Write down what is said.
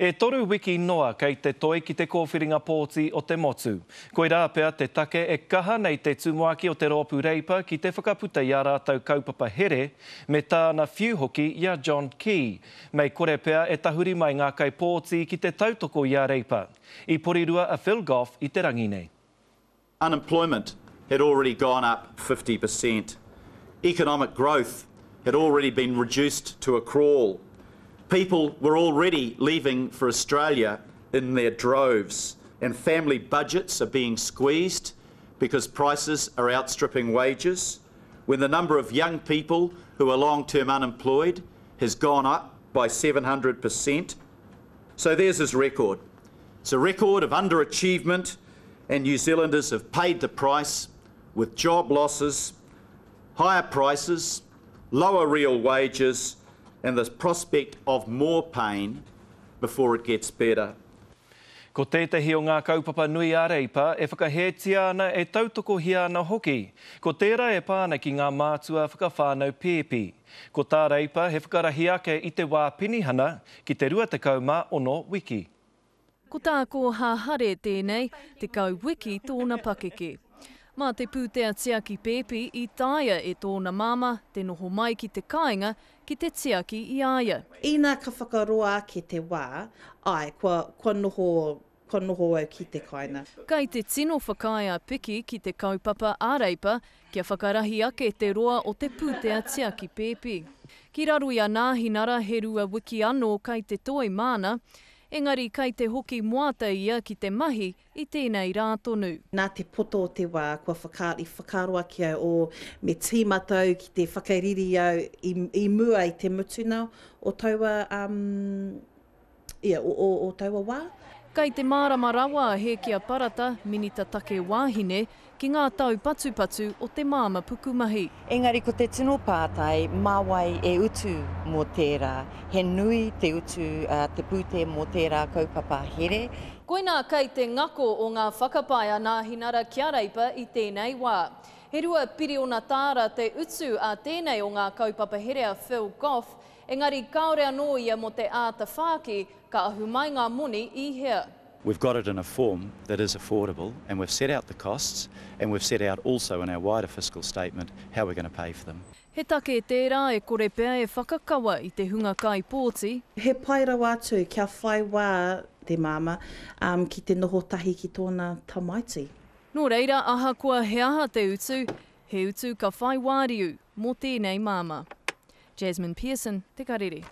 E toru wiki noa kei te toi ki te kōwhiringa pōti o te motu. Koirā pea te take e kaha nei te tumuaki o te rōpū reipa ki te whakaputa i a rātau kaupapa here me tāna whiu hoki i a John Key. Mei kore pea e tahuri mai ngā kai pōti ki te tautoko i a reipa. I porirua a Phil Goff i te rangi nei. Unemployment had already gone up 50%. Economic growth had already been reduced to a crawl. People were already leaving for Australia in their droves, and family budgets are being squeezed because prices are outstripping wages, when the number of young people who are long-term unemployed has gone up by 700%. So there's his record. It's a record of underachievement, and New Zealanders have paid the price with job losses, higher prices, lower real wages, and the prospect of more pain before it gets better. Ko tētahi o ngā kaupapa nui a reipa e whakahetia ana e tautoko hia ana hoki. Ko tērā e pāna ki ngā mātua whakawhānau pēpi. Ko tā reipa he whakarahi ake i te wā pinihana ki te 26 wiki. Ko tā ko hahare tēnei te kau wiki tōna pakeke. Mā te pūtea tiaki pēpi i tāia e tōna māma, te noho mai ki te kāinga, ki te tiaki i aia. Ina ka whakaroa ki te wā, ai, kua noho au ki te kaina. Kai te tino whakaia piki ki te kaupapa āreipa, kia whakarahi ake te roa o te pūtea tiaki pēpi. Ki raru i a nāhinara he rua wiki anō kai te toi mana, engari kai te hoki moata ia ki te mahi i tēnei rā tonu. Nā te poto o te wā, kua whakaroa ki au o me tīmatau ki te whakairiri au i mua i te mutuna o taua, o taua wā. Kai te mārama rawa he kia parata minita take wāhine ki ngā tau patu o te māma pukumahi. Engari ko te tino pātai, māwai e utu mō tērā. He nui te utu te pūte mō tērā kaupapa here. Koina kai te ngako o ngā whakapaia nāhinara kia reipa i tēnei wā. He rua piri o nā tāra te utu a tēnei o ngā kaupapa here a Phil Goff, engari kaore anō ia mo te āta whāki ka ahu mai ngā moni i hea. We've got it in a form that is affordable, and we've set out the costs, and we've set out also in our wider fiscal statement how we're going to pay for them. He take tērā e kore pea e whakakawa i te hunga kai pōti. He pai rawa atu kia whai wā te māma ki te noho tahi ki tōna tamaiti. Nō reira, aha kua he aha te utu, he utu ka whai wāriu mō tēnei māma. Jasmine Pearson, Te Karere.